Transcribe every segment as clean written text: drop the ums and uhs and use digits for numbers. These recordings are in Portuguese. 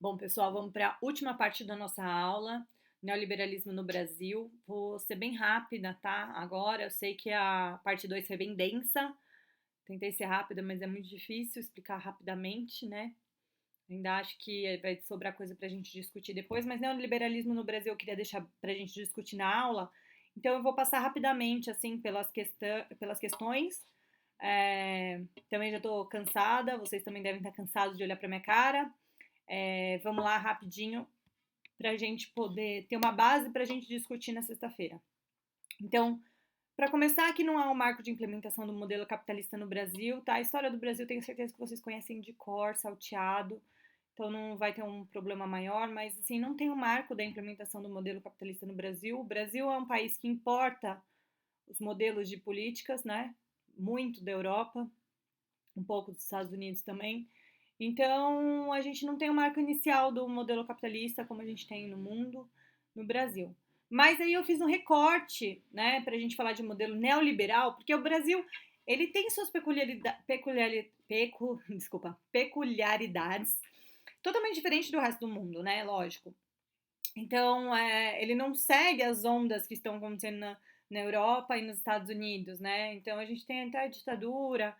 Bom, pessoal, vamos para a última parte da nossa aula, neoliberalismo no Brasil. Vou ser bem rápida, tá? Agora, eu sei que a parte 2 foi bem densa, tentei ser rápida, mas é muito difícil explicar rapidamente, né? Ainda acho que vai sobrar coisa para a gente discutir depois, mas neoliberalismo no Brasil eu queria deixar para a gente discutir na aula, então eu vou passar rapidamente, assim, pelas questões. Também já estou cansada, vocês também devem estar cansados de olhar para minha cara. Vamos lá rapidinho para a gente poder ter uma base para a gente discutir na sexta-feira. Então, para começar, aqui não há um marco de implementação do modelo capitalista no Brasil, tá? A história do Brasil tenho certeza que vocês conhecem de cor, salteado, então não vai ter um problema maior, mas assim, não tem um marco da implementação do modelo capitalista no Brasil. O Brasil é um país que importa os modelos de políticas, né? Muito da Europa, um pouco dos Estados Unidos também. Então, a gente não tem o marco inicial do modelo capitalista como a gente tem no mundo, no Brasil. Mas aí eu fiz um recorte, né, para a gente falar de modelo neoliberal, porque o Brasil ele tem suas peculiaridades, totalmente diferente do resto do mundo, né? Lógico. Então, ele não segue as ondas que estão acontecendo na Europa e nos Estados Unidos, né? Então, a gente tem até a ditadura,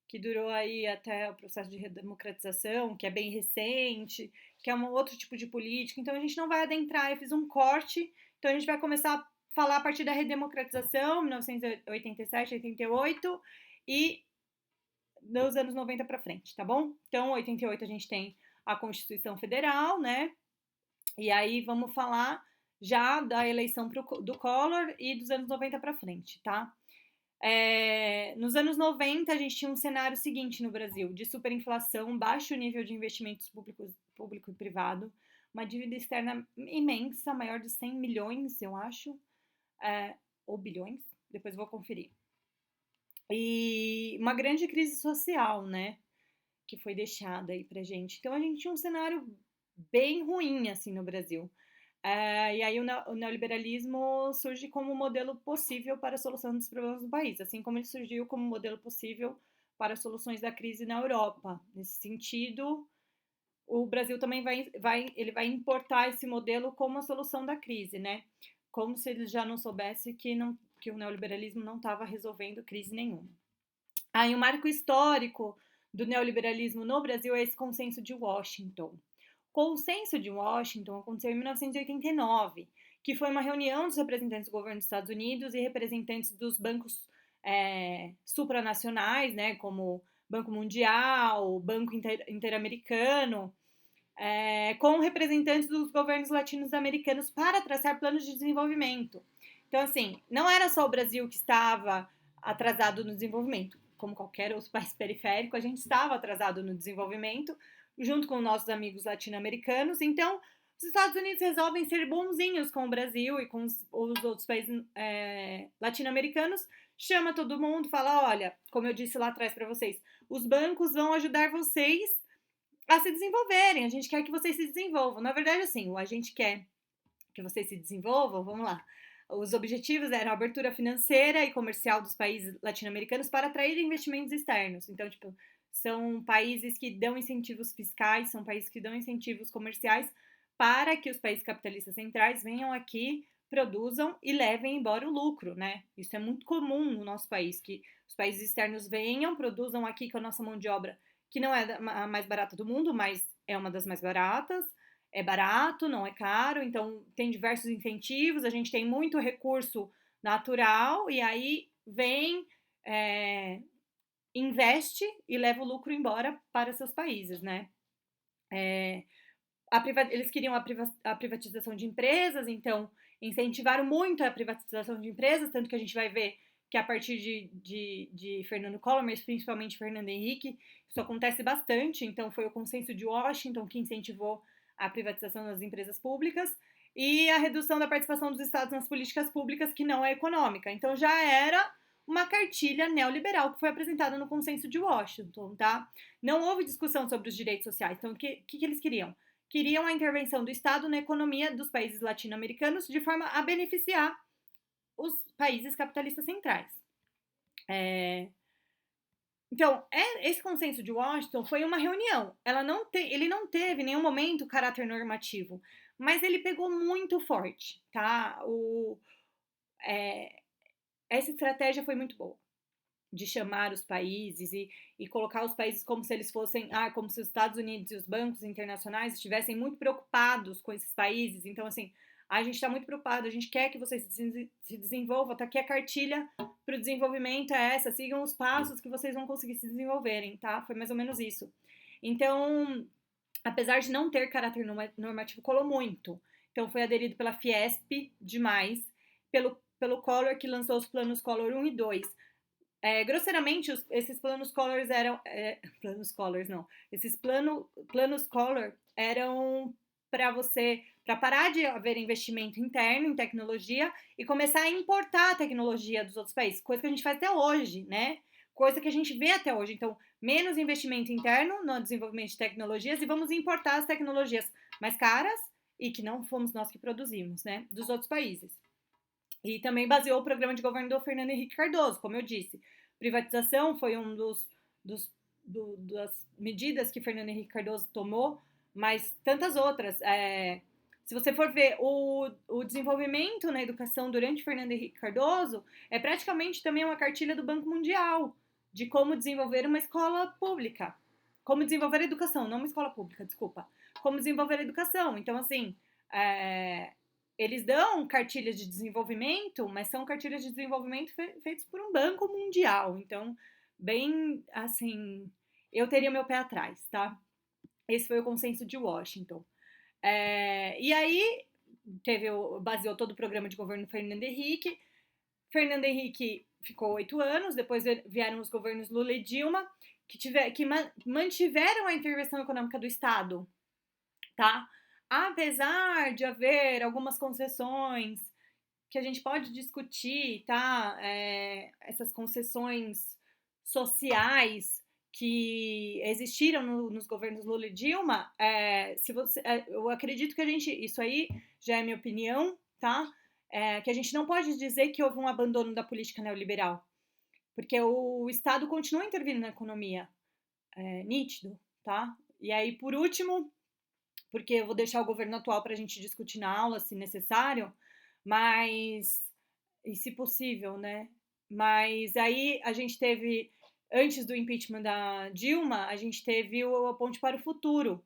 que durou aí até o processo de redemocratização, que é bem recente, que é um outro tipo de política. Então a gente não vai adentrar, eu fiz um corte, então a gente vai começar a falar a partir da redemocratização, 1987, 88 e dos anos 90 para frente, tá bom? Então, 88 a gente tem a Constituição Federal, né? E aí vamos falar já da eleição do Collor e dos anos 90 para frente, tá? Nos anos 90, a gente tinha um cenário seguinte no Brasil, de superinflação, baixo nível de investimentos público e privado, uma dívida externa imensa, maior de 100 milhões, eu acho, ou bilhões, depois vou conferir. E uma grande crise social, né, que foi deixada aí pra gente. Então a gente tinha um cenário bem ruim, assim, no Brasil. E aí o neoliberalismo surge como modelo possível para a solução dos problemas do país, assim como ele surgiu como modelo possível para soluções da crise na Europa. Nesse sentido, o Brasil também ele vai importar esse modelo como a solução da crise, né? Como se ele já não soubesse que o neoliberalismo não estava resolvendo crise nenhuma. Aí o marco histórico do neoliberalismo no Brasil é esse consenso de Washington. O consenso de Washington aconteceu em 1989, que foi uma reunião dos representantes do governo dos Estados Unidos e representantes dos bancos supranacionais, né, como Banco Mundial, Banco Interamericano, com representantes dos governos latino-americanos para traçar planos de desenvolvimento. Então, assim, não era só o Brasil que estava atrasado no desenvolvimento, como qualquer outro país periférico, a gente estava atrasado no desenvolvimento, junto com nossos amigos latino-americanos. Então, os Estados Unidos resolvem ser bonzinhos com o Brasil e com os outros países latino-americanos, chama todo mundo, fala, olha, como eu disse lá atrás para vocês, os bancos vão ajudar vocês a se desenvolverem, a gente quer que vocês se desenvolvam. Na verdade, assim, a gente quer que vocês se desenvolvam, vamos lá. Os objetivos eram a abertura financeira e comercial dos países latino-americanos para atrair investimentos externos. Então, tipo, são países que dão incentivos fiscais, são países que dão incentivos comerciais para que os países capitalistas centrais venham aqui, produzam e levem embora o lucro, né? Isso é muito comum no nosso país, que os países externos venham, produzam aqui com a nossa mão de obra, que não é a mais barata do mundo, mas é uma das mais baratas, é barato, não é caro, então tem diversos incentivos, a gente tem muito recurso natural e aí vem, investe e leva o lucro embora para seus países, né? É, eles queriam a privatização de empresas, então incentivaram muito a privatização de empresas, tanto que a gente vai ver que a partir de Fernando Collor, mas principalmente Fernando Henrique, isso acontece bastante. Então foi o consenso de Washington que incentivou a privatização das empresas públicas e a redução da participação dos estados nas políticas públicas, que não é econômica. Então já era uma cartilha neoliberal que foi apresentada no consenso de Washington, tá? Não houve discussão sobre os direitos sociais. Então, o que eles queriam? Queriam a intervenção do Estado na economia dos países latino-americanos de forma a beneficiar os países capitalistas centrais. Então, esse consenso de Washington foi uma reunião. Ele não teve em nenhum momento caráter normativo, mas ele pegou muito forte, tá? Essa estratégia foi muito boa, de chamar os países e colocar os países como se eles fossem, como se os Estados Unidos e os bancos internacionais estivessem muito preocupados com esses países. Então, assim, a gente está muito preocupado, a gente quer que vocês se desenvolvam, tá aqui a cartilha para o desenvolvimento é essa, sigam os passos que vocês vão conseguir se desenvolverem, tá? Foi mais ou menos isso. Então, apesar de não ter caráter normativo, colou muito. Então, foi aderido pela Fiesp demais, pelo Collor, que lançou os planos Collor 1 e 2. Grosseiramente, esses planos Collor eram. Planos Collor, não. Esses planos Collor eram para parar de haver investimento interno em tecnologia e começar a importar a tecnologia dos outros países, coisa que a gente faz até hoje, né? Coisa que a gente vê até hoje. Então, menos investimento interno no desenvolvimento de tecnologias e vamos importar as tecnologias mais caras e que não fomos nós que produzimos, né? Dos outros países. E também baseou o programa de governo do Fernando Henrique Cardoso, como eu disse. Privatização foi um das medidas que Fernando Henrique Cardoso tomou, mas tantas outras. Se você for ver o desenvolvimento na educação durante Fernando Henrique Cardoso, é praticamente também uma cartilha do Banco Mundial de como desenvolver uma escola pública. Como desenvolver a educação, não uma escola pública, desculpa. Como desenvolver a educação. Então, assim, eles dão cartilhas de desenvolvimento, mas são cartilhas de desenvolvimento feitas por um banco mundial. Então, bem assim, eu teria meu pé atrás, tá? Esse foi o consenso de Washington. E aí, baseou todo o programa de governo Fernando Henrique. Fernando Henrique ficou 8 anos, depois vieram os governos Lula e Dilma, que mantiveram a intervenção econômica do Estado, tá? Apesar de haver algumas concessões que a gente pode discutir, tá? Essas concessões sociais que existiram nos governos Lula e Dilma, eu acredito que isso aí já é minha opinião, tá? Que a gente não pode dizer que houve um abandono da política neoliberal, porque o Estado continua intervindo na economia, nítido, tá? E aí, por último, porque eu vou deixar o governo atual para a gente discutir na aula, se necessário, mas, e se possível, né? Mas aí a gente teve, antes do impeachment da Dilma, a gente teve o A Ponte para o Futuro,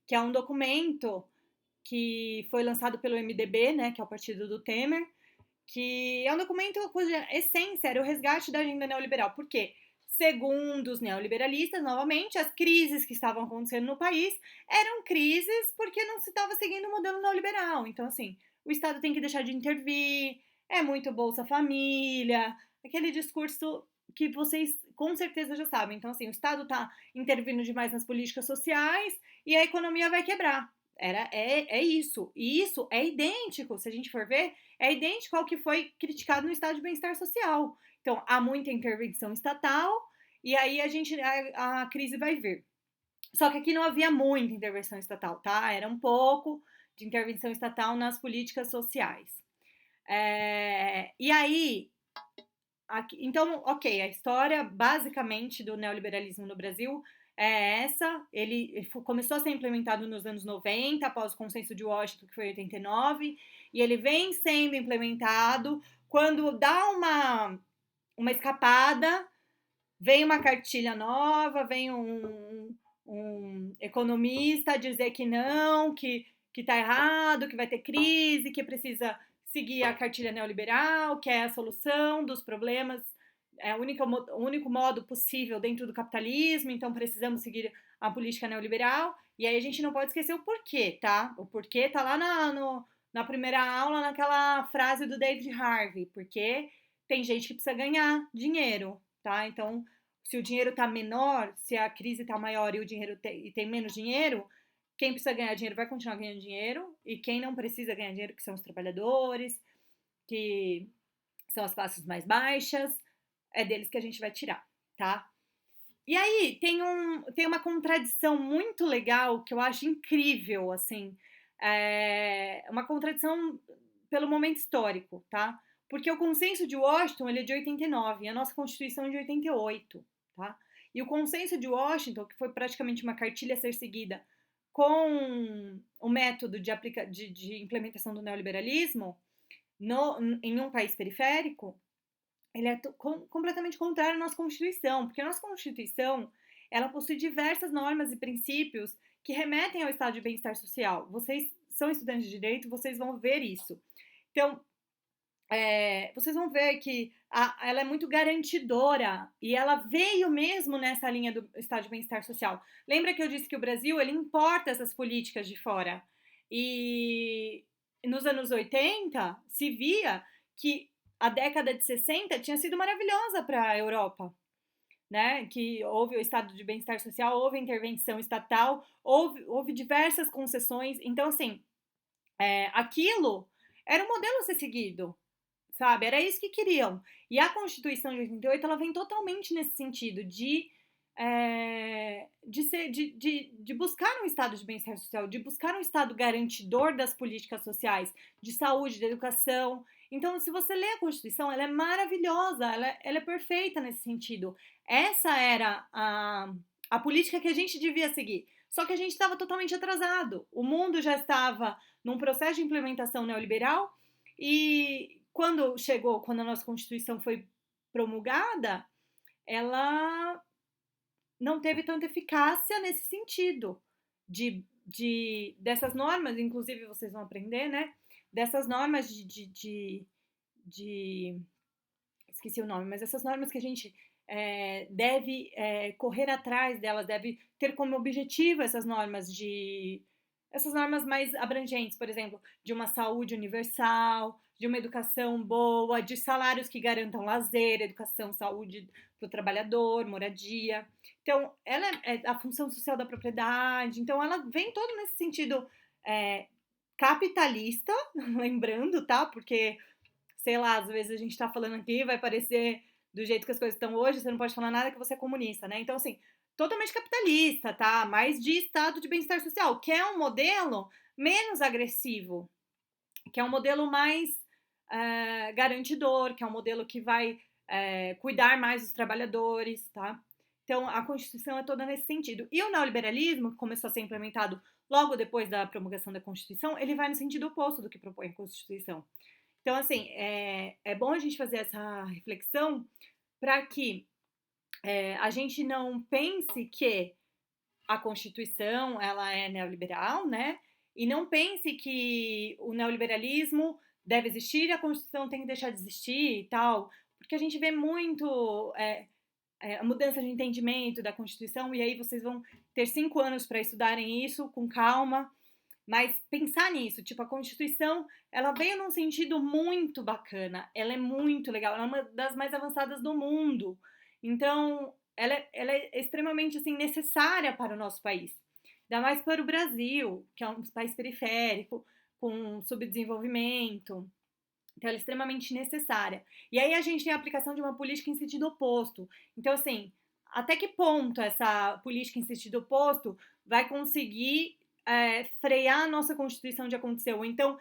que é um documento que foi lançado pelo MDB, né, que é o partido do Temer, que é um documento cuja essência era o resgate da agenda neoliberal. Por quê? Segundo os neoliberalistas, novamente, as crises que estavam acontecendo no país eram crises porque não se estava seguindo o modelo neoliberal. Então, assim, o Estado tem que deixar de intervir, é muito Bolsa Família, aquele discurso que vocês com certeza já sabem. Então, assim, o Estado está intervindo demais nas políticas sociais e a economia vai quebrar. É isso. E isso é idêntico, se a gente for ver, é idêntico ao que foi criticado no estado de bem-estar social. Então, há muita intervenção estatal e aí a crise vai vir. Só que aqui não havia muita intervenção estatal, tá? Era um pouco de intervenção estatal nas políticas sociais. E aí, então, ok, a história basicamente do neoliberalismo no Brasil é essa. Ele começou a ser implementado nos anos 90, após o consenso de Washington, que foi em 89, e ele vem sendo implementado. Quando dá uma escapada, vem uma cartilha nova, vem um economista dizer que não, que está errado, que vai ter crise, que precisa seguir a cartilha neoliberal, que é a solução dos problemas, é o único modo possível dentro do capitalismo, então precisamos seguir a política neoliberal. E aí a gente não pode esquecer o porquê, tá? O porquê tá lá na primeira aula, naquela frase do David Harvey, porque tem gente que precisa ganhar dinheiro, tá? Então, se o dinheiro tá menor, se a crise tá maior e o dinheiro tem menos dinheiro, quem precisa ganhar dinheiro vai continuar ganhando dinheiro, e quem não precisa ganhar dinheiro, que são os trabalhadores, que são as classes mais baixas, é deles que a gente vai tirar, tá? E aí tem uma contradição muito legal que eu acho incrível, assim, uma contradição pelo momento histórico, tá? Porque o consenso de Washington ele é de 89 e a nossa Constituição é de 88, tá? E o consenso de Washington, que foi praticamente uma cartilha a ser seguida com o método de implementação do neoliberalismo em um país periférico, ele é completamente contrário à nossa Constituição, porque a nossa Constituição, ela possui diversas normas e princípios que remetem ao estado de bem-estar social. Vocês são estudantes de direito, vocês vão ver isso. Então, vocês vão ver que ela é muito garantidora e ela veio mesmo nessa linha do estado de bem-estar social. Lembra que eu disse que o Brasil, ele importa essas políticas de fora? E nos anos 80 se via que a década de 60 tinha sido maravilhosa para a Europa, né? Que houve o estado de bem-estar social, houve intervenção estatal, houve diversas concessões. Então, assim, aquilo era um modelo a ser seguido, sabe? Era isso que queriam. E a Constituição de 88, ela vem totalmente nesse sentido de buscar um estado de bem-estar social, de buscar um estado garantidor das políticas sociais, de saúde, de educação. Então, se você lê a Constituição, ela é maravilhosa, ela é perfeita nesse sentido. Essa era a política que a gente devia seguir. Só que a gente estava totalmente atrasado. O mundo já estava num processo de implementação neoliberal e quando a nossa Constituição foi promulgada, ela não teve tanta eficácia nesse sentido dessas normas, inclusive vocês vão aprender, né? Dessas normas esqueci o nome, mas essas normas que a gente deve correr atrás delas, deve ter como objetivo essas normas mais abrangentes, por exemplo, de uma saúde universal, de uma educação boa, de salários que garantam lazer, educação, saúde para o trabalhador, moradia. Então, ela é a função social da propriedade. Então, ela vem todo nesse sentido capitalista, lembrando, tá? Porque, sei lá, às vezes a gente tá falando aqui, vai parecer do jeito que as coisas estão hoje, você não pode falar nada que você é comunista, né? Então, assim, totalmente capitalista, tá? Mas de estado de bem-estar social, que é um modelo menos agressivo, que é um modelo mais garantidor, que é um modelo que vai cuidar mais dos trabalhadores, tá? Então, a Constituição é toda nesse sentido. E o neoliberalismo, que começou a ser implementado logo depois da promulgação da Constituição, ele vai no sentido oposto do que propõe a Constituição. Então, assim, é bom a gente fazer essa reflexão para que a gente não pense que a Constituição ela é neoliberal, né? E não pense que o neoliberalismo deve existir e a Constituição tem que deixar de existir e tal, porque a gente vê muito a mudança de entendimento da Constituição e aí vocês vão ter 5 anos para estudarem isso com calma, mas pensar nisso, tipo, a Constituição, ela veio num sentido muito bacana, ela é muito legal, ela é uma das mais avançadas do mundo. Então, ela é extremamente, assim, necessária para o nosso país. Ainda mais para o Brasil, que é um país periférico, com subdesenvolvimento. Então, ela é extremamente necessária. E aí a gente tem a aplicação de uma política em sentido oposto. Então, assim, até que ponto essa política em sentido oposto vai conseguir frear a nossa Constituição de acontecer? Ou então,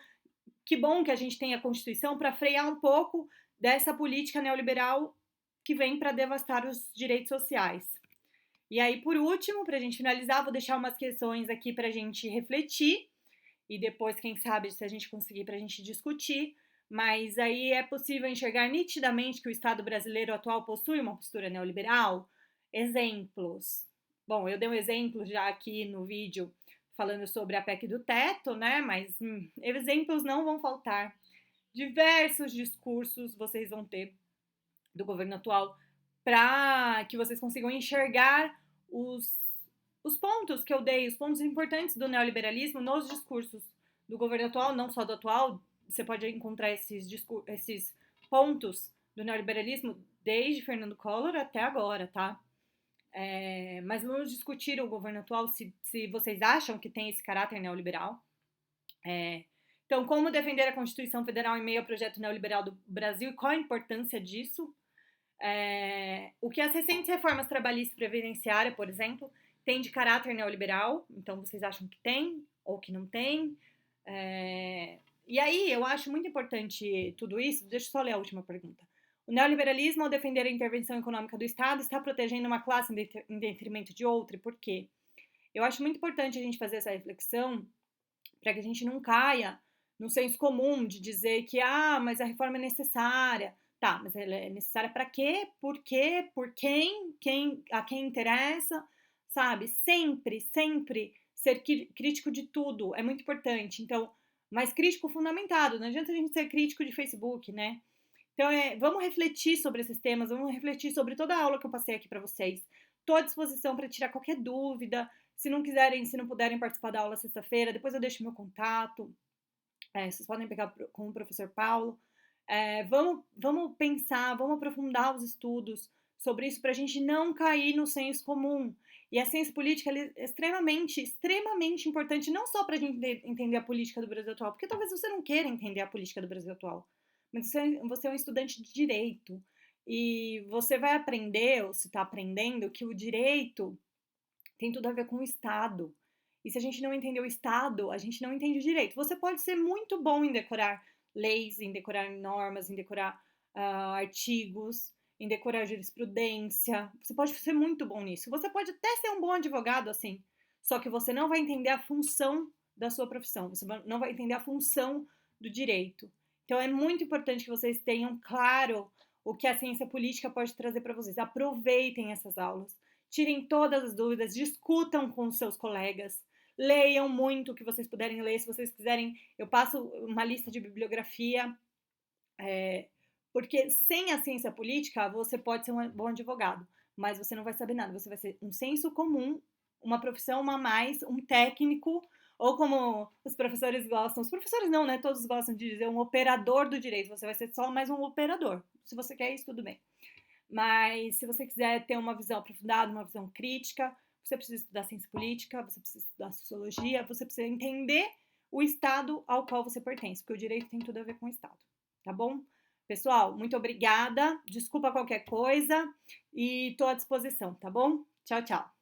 que bom que a gente tem a Constituição para frear um pouco dessa política neoliberal que vem para devastar os direitos sociais. E aí, por último, para a gente finalizar, vou deixar umas questões aqui para a gente refletir e depois, quem sabe, se a gente conseguir, para a gente discutir. Mas aí é possível enxergar nitidamente que o Estado brasileiro atual possui uma postura neoliberal? Exemplos. Bom, eu dei um exemplo já aqui no vídeo falando sobre a PEC do teto, né? Mas exemplos não vão faltar. Diversos discursos vocês vão ter do governo atual para que vocês consigam enxergar os pontos que eu dei, os pontos importantes do neoliberalismo nos discursos do governo atual, não só do atual. Você pode encontrar esses pontos do neoliberalismo desde Fernando Collor até agora, tá? Mas vamos discutir o governo atual se vocês acham que tem esse caráter neoliberal. Então, como defender a Constituição Federal em meio ao projeto neoliberal do Brasil e qual a importância disso? O que as recentes reformas trabalhista e previdenciária, por exemplo, tem de caráter neoliberal? Então, vocês acham que tem ou que não tem? E aí, eu acho muito importante tudo isso. Deixa eu só ler a última pergunta. O neoliberalismo, ao defender a intervenção econômica do Estado, está protegendo uma classe em detrimento de outra. E por quê? Eu acho muito importante a gente fazer essa reflexão para que a gente não caia no senso comum de dizer que, mas a reforma é necessária. Tá, mas ela é necessária para quê? Por quê? Por quem? A quem interessa? Sabe? Sempre, sempre ser crítico de tudo é muito importante. Então, mas crítico fundamentado. Não adianta a gente ser crítico de Facebook, né? Então, vamos refletir sobre esses temas, vamos refletir sobre toda a aula que eu passei aqui para vocês. Estou à disposição para tirar qualquer dúvida. Se não quiserem, se não puderem participar da aula sexta-feira, depois eu deixo meu contato. Vocês podem pegar com o professor Paulo. Vamos pensar, vamos aprofundar os estudos sobre isso para a gente não cair no senso comum. E a ciência política é extremamente, extremamente importante, não só para a gente entender a política do Brasil atual, porque talvez você não queira entender a política do Brasil atual, mas você é um estudante de direito e você vai aprender, ou se está aprendendo, que o direito tem tudo a ver com o Estado. E se a gente não entender o Estado, a gente não entende o direito. Você pode ser muito bom em decorar leis, em decorar normas, em decorar artigos, em decorar jurisprudência. Você pode ser muito bom nisso. Você pode até ser um bom advogado, assim. Só que você não vai entender a função da sua profissão. Você não vai entender a função do direito. Então é muito importante que vocês tenham claro o que a ciência política pode trazer para vocês. Aproveitem essas aulas. Tirem todas as dúvidas, discutam com os seus colegas, leiam muito o que vocês puderem ler. Se vocês quiserem, eu passo uma lista de bibliografia, porque sem a ciência política você pode ser um bom advogado, mas você não vai saber nada. Você vai ser um senso comum, uma profissão a mais, um técnico, ou como os professores gostam, os professores não, né? Todos gostam de dizer um operador do direito. Você vai ser só mais um operador. Se você quer isso, tudo bem. Mas se você quiser ter uma visão aprofundada, uma visão crítica, você precisa estudar ciência política, você precisa estudar sociologia, você precisa entender o Estado ao qual você pertence, porque o direito tem tudo a ver com o Estado, tá bom? Pessoal, muito obrigada, desculpa qualquer coisa e estou à disposição, tá bom? Tchau, tchau.